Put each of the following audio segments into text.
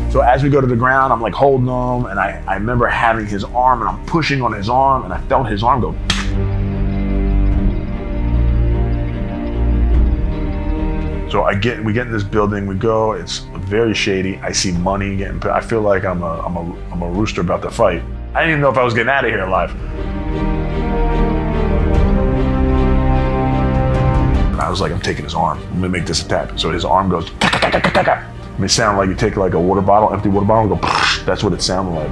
So as we go to the ground, I'm like holding him, and I remember having his arm, and I'm pushing on his arm, and I felt his arm go. So we get in this building, we go, it's very shady. I see money getting, I feel like I'm a rooster about to fight. I didn't even know if I was getting out of here alive. And I was like, I'm taking his arm. I'm gonna make this attack. So his arm goes, it may sound like you take like a water bottle, empty water bottle, and go, that's what it sounded like.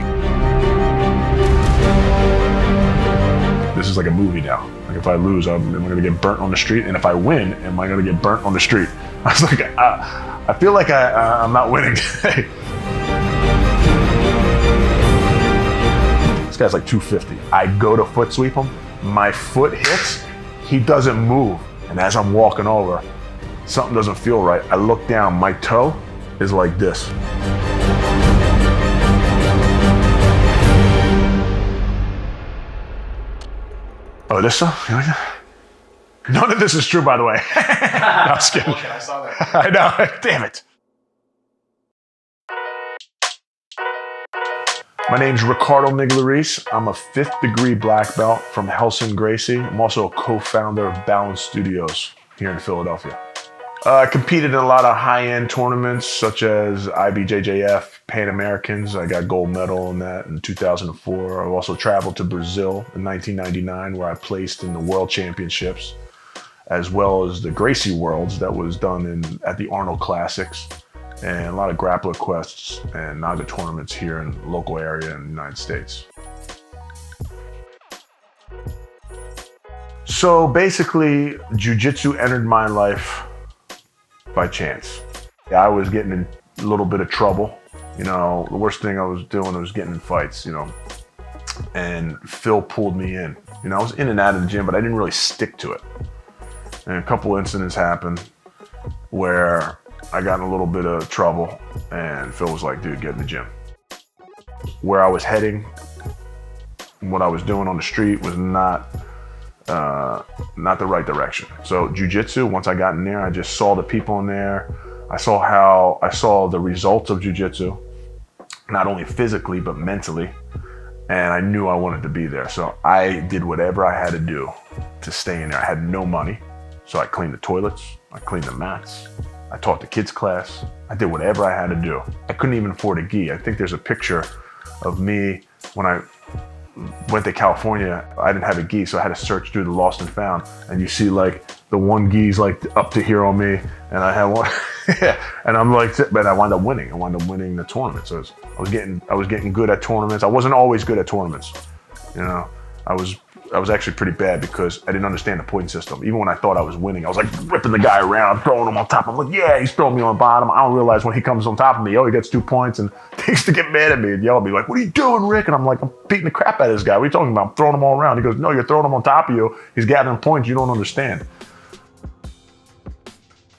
This is like a movie now. Like if I lose, am I gonna get burnt on the street? And if I win, am I gonna get burnt on the street? I was like, I feel like I'm not winning today. This guy's like 250. I go to foot sweep him, my foot hits, he doesn't move. And as I'm walking over, something doesn't feel right. I look down, my toe is like this. Oh, this stuff? None of this is true, by the way. No, I'm just kidding. Okay, I saw that. I know, damn it. My name's Ricardo Migliarese. I'm a 5th degree black belt from Relson, Gracie. I'm also a co-founder of Balance Studios here in Philadelphia. I competed in a lot of high-end tournaments such as IBJJF, Pan Americans. I got gold medal in that in 2004. I've also traveled to Brazil in 1999 where I placed in the World Championships, as well as the Gracie Worlds that was done at the Arnold Classics, and a lot of grappler quests and Naga tournaments here in the local area in the United States. So basically, jiu-jitsu entered my life by chance. I was getting in a little bit of trouble. You know, the worst thing I was doing was getting in fights, you know, and Phil pulled me in. You know, I was in and out of the gym, but I didn't really stick to it. And a couple incidents happened where I got in a little bit of trouble, and Phil was like, dude, get in the gym. Where I was heading, what I was doing on the street was not the right direction. So jiu-jitsu, once I got in there, I just saw the people in there. I saw the results of jiu-jitsu, not only physically, but mentally. And I knew I wanted to be there. So I did whatever I had to do to stay in there. I had no money. So I cleaned the toilets, I cleaned the mats, I taught the kids class. I did whatever I had to do. I couldn't even afford a gi. I think there's a picture of me when I went to California. I didn't have a gi, so I had to search through the lost and found. And you see like the one gi's like up to here on me, and I had one. And I'm like, but I wound up winning. I wound up winning the tournament. So I was getting good at tournaments. I wasn't always good at tournaments. You know, I was actually pretty bad because I didn't understand the point system. Even when I thought I was winning, I was like ripping the guy around, throwing him on top. I'm like, yeah, he's throwing me on the bottom. I don't realize when he comes on top of me, oh, he gets 2 points, and he used to get mad at me and yell at me like, what are you doing, Rick? And I'm like, I'm beating the crap out of this guy. What are you talking about? I'm throwing him all around. He goes, no, you're throwing him on top of you. He's gathering points. You don't understand.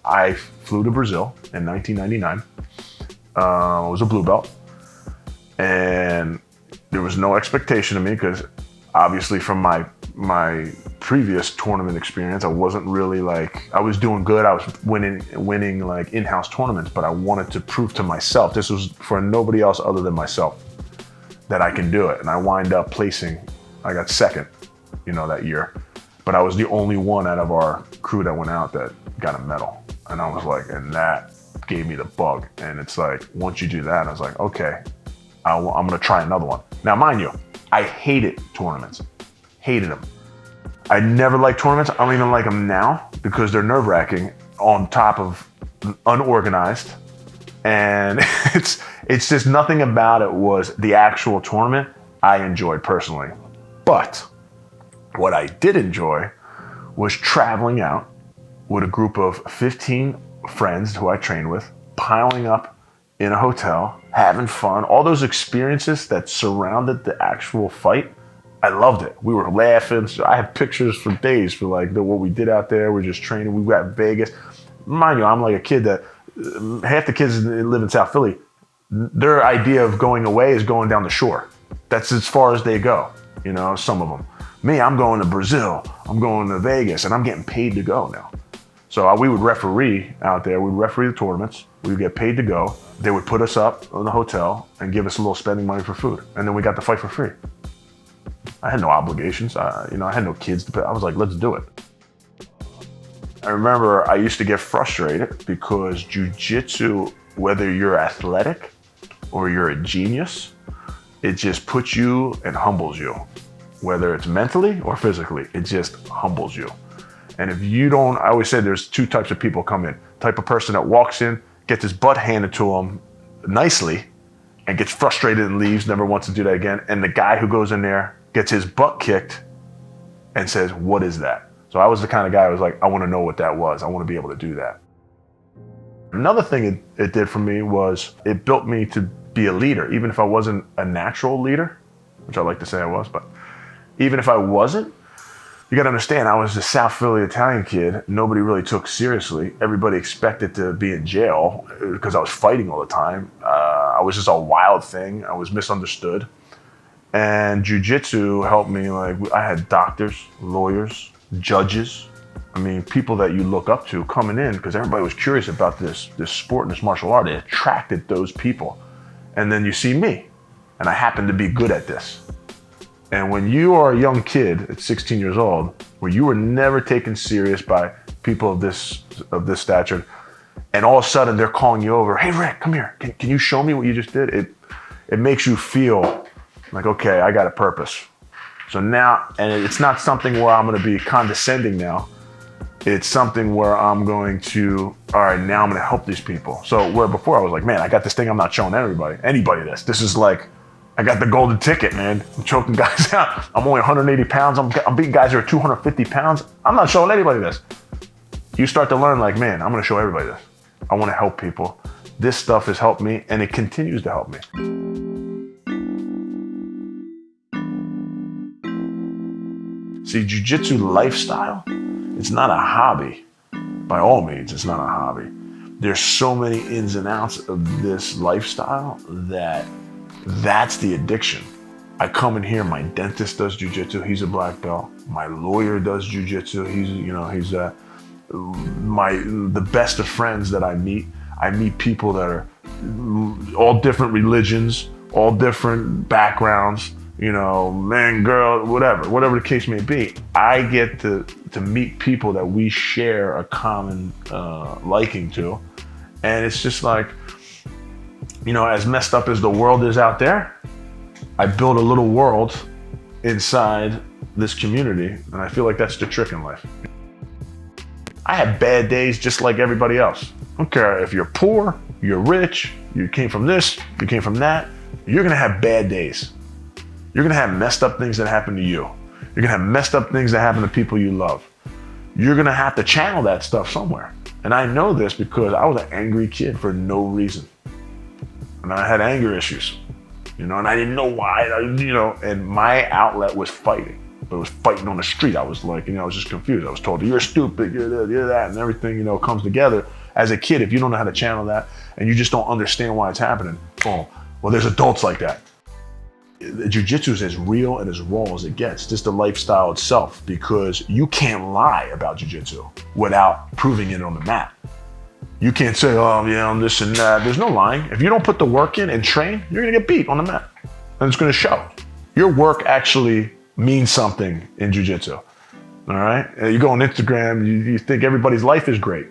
I flew to Brazil in 1999. I was a blue belt, and there was no expectation of me because obviously from my previous tournament experience, I wasn't really like, I was doing good. I was winning like in-house tournaments, but I wanted to prove to myself, this was for nobody else other than myself, that I can do it. And I wind up placing, I got second, you know, that year, but I was the only one out of our crew that went out that got a medal. And I was like, and that gave me the bug. And it's like, once you do that, I was like, okay, I'm gonna try another one. Now, mind you, I hated tournaments, hated them. I never liked tournaments. I don't even like them now because they're nerve-wracking on top of unorganized. And it's just nothing about it was the actual tournament I enjoyed personally. But what I did enjoy was traveling out with a group of 15 friends who I trained with, piling up in a hotel, having fun, all those experiences that surrounded the actual fight. I loved it. We were laughing. So I have pictures for days for like what we did out there. We're just training. We got Vegas. Mind you, I'm like a kid that half the kids that live in South Philly, their idea of going away is going down the shore. That's as far as they go, you know, some of them. Me, I'm going to Brazil. I'm going to Vegas, and I'm getting paid to go now. So we would referee out there. We'd referee the tournaments. We would get paid to go. They would put us up in the hotel and give us a little spending money for food. And then we got to fight for free. I had no obligations. I had no kids to pay. I was like, let's do it. I remember I used to get frustrated because jiu-jitsu, whether you're athletic or you're a genius, it just puts you and humbles you. Whether it's mentally or physically, it just humbles you. And if you don't, I always say there's two types of people come in. Type of person that walks in, gets his butt handed to him nicely, and gets frustrated and leaves, never wants to do that again. And the guy who goes in there, gets his butt kicked, and says, what is that? So I was the kind of guy who was like, I want to know what that was. I want to be able to do that. Another thing it did for me was it built me to be a leader, even if I wasn't a natural leader, which I like to say I was, but even if I wasn't, you got to understand, I was a South Philly Italian kid. Nobody really took seriously. Everybody expected to be in jail because I was fighting all the time. I was just a wild thing. I was misunderstood. And jiu-jitsu helped me. Like, I had doctors, lawyers, judges. I mean, people that you look up to coming in because everybody was curious about this sport and this martial art. It attracted those people. And then you see me, and I happen to be good at this. And when you are a young kid at 16 years old, where you were never taken serious by people of this stature, and all of a sudden they're calling you over, hey Rick, come here, can you show me what you just did? It makes you feel like, okay, I got a purpose. So now, and it's not something where I'm gonna be condescending now. It's something where I'm going to, all right, now I'm gonna help these people. So where before I was like, man, I got this thing, I'm not showing anybody this. This is like, I got the golden ticket, man. I'm choking guys out. I'm only 180 pounds. I'm beating guys who are 250 pounds. I'm not showing anybody this. You start to learn like, man, I'm gonna show everybody this. I wanna help people. This stuff has helped me and it continues to help me. See, jiu-jitsu lifestyle, it's not a hobby. By all means, it's not a hobby. There's so many ins and outs of this lifestyle that's the addiction. I come in here, my dentist does jiu-jitsu, he's a black belt. My lawyer does jiu-jitsu, he's the best of friends that I meet. I meet people that are all different religions, all different backgrounds, man, girl, whatever the case may be. I get to meet people that we share a common liking to. And it's just like, as messed up as the world is out there, I build a little world inside this community, and I feel like that's the trick in life. I have bad days just like everybody else. I don't care if you're poor, you're rich, you came from this, you came from that, you're gonna have bad days. You're gonna have messed up things that happen to you. You're gonna have messed up things that happen to people you love. You're gonna have to channel that stuff somewhere. And I know this because I was an angry kid for no reason. And I had anger issues, and I didn't know why, and my outlet was fighting. But it was fighting on the street. I was like, I was just confused. I was told, you're stupid, you're that, and everything, comes together. As a kid, if you don't know how to channel that and you just don't understand why it's happening, well, there's adults like that. Jiu-jitsu is as real and as raw as it gets, just the lifestyle itself, because you can't lie about jiu-jitsu without proving it on the mat. You can't say, I'm this and that. There's no lying. If you don't put the work in and train, you're gonna get beat on the mat. And it's gonna show. Your work actually means something in jiu-jitsu, all right? You go on Instagram, you think everybody's life is great.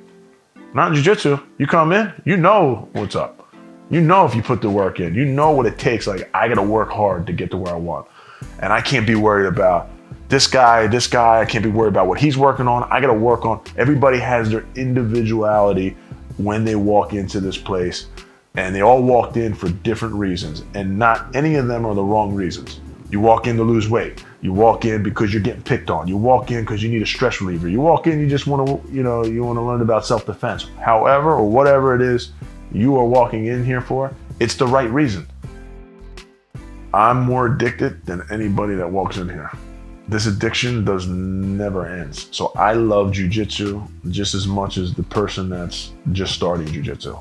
Not in jiu-jitsu. You come in, you know what's up. You know if you put the work in. You know what it takes. Like, I gotta work hard to get to where I want. And I can't be worried about this guy, I can't be worried about what he's working on. I gotta work on, everybody has their individuality when they walk into this place, and they all walked in for different reasons, and not any of them are the wrong reasons. You walk in to lose weight. You walk in because you're getting picked on. You walk in because you need a stress reliever. You walk in, you just want to, you want to learn about self-defense. However, or whatever it is you are walking in here for, it's the right reason. I'm more addicted than anybody that walks in here. This addiction never ends. So I love jiu-jitsu just as much as the person that's just starting jiu-jitsu.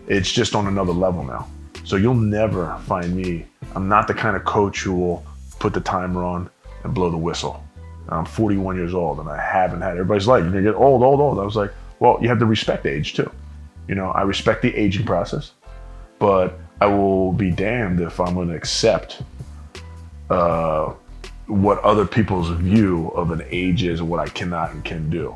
It's just on another level now. So you'll never find me. I'm not the kind of coach who will put the timer on and blow the whistle. I'm 41 years old and I haven't had, everybody's like, you're gonna get old, old, old. I was like, well, you have to respect age too. You know, I respect the aging process, but I will be damned if I'm gonna accept what other people's view of an age is and what I cannot and can do.